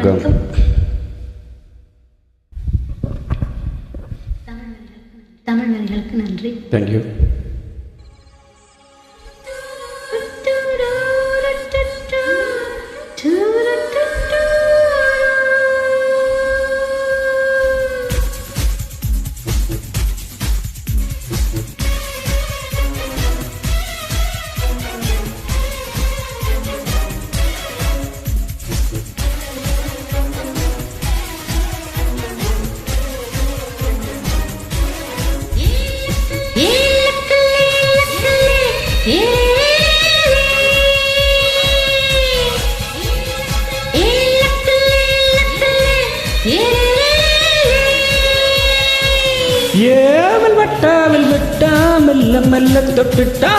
வணக்கம். தமிழ் வரிகளுக்கு நன்றி. தேங்க்யூ. ஏவல் வட்டாவில் விட்டா மெல்ல மெல்ல தொட்டுட்டா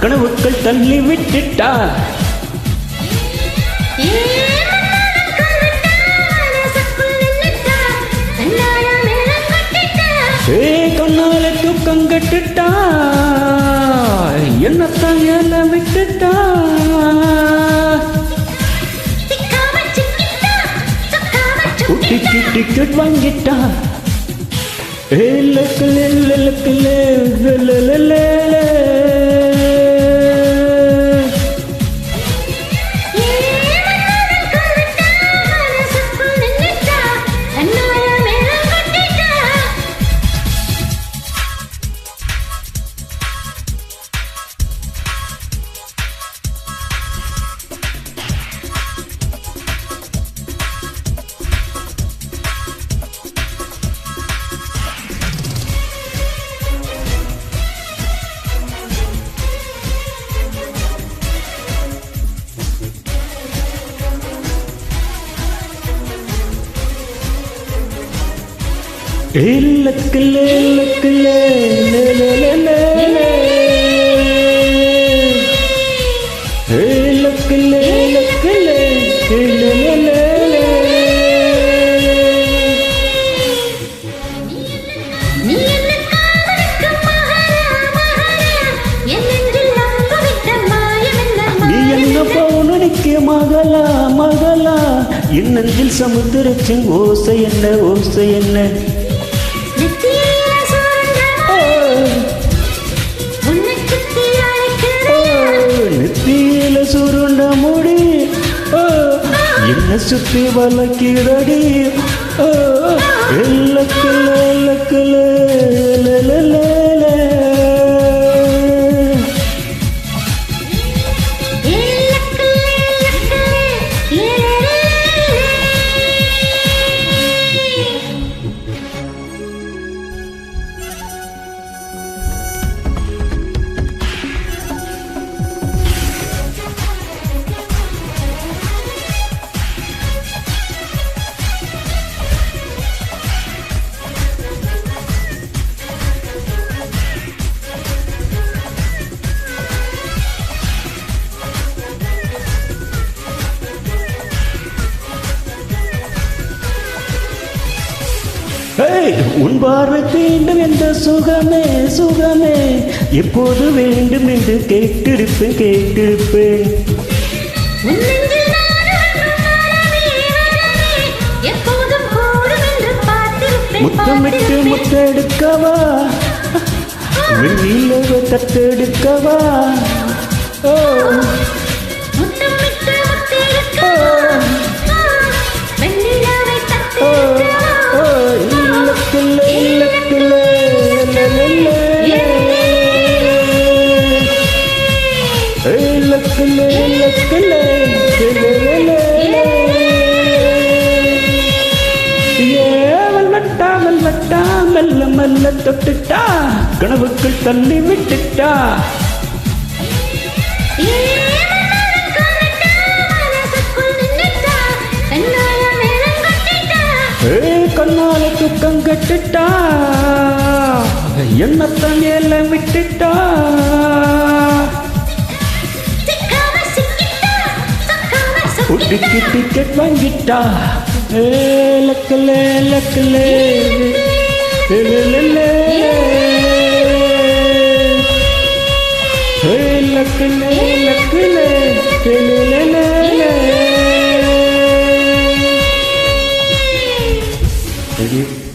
கனவுக்கள் தள்ளி விட்டுட்டா கண்ணால தூக்கம் கட்டுட்டா என்னத்தான் ஏல விட்டுட்டா டிக்கெட் வாங்கிட்டா மகளா மகளா இன்னத்தில் சமுத்திரத்தின் ஓசை என்ன ஓசை என்ன நெத்தியில சுருண்ட முடி என்ன சுத்தி வளக்கிடடி எல்லக்குல எல்லக்குல உன் பார்வை வேண்டும் என்ற சுகமே சுகமே எப்போது வேண்டும் என்று கேட்டிருப்பேன் கேட்டிருப்பேன் முத்தமிட்டு முத்தெடுக்கவா வெண்ணிலவை தத்தெடுக்கவா மெல்ல மெல்ல தொட்டுட்டா கனவுக்குள் தள்ளி விட்டுட்டா கண்ணால தூக்கம் கட்டுட்டா என்னத்தான் ஏல விட்டுட்டா டிக்கெட் வாங்கிட்டா லக்கலே லக்கலே லக்கலே லக்கலே தேங்க்யூ.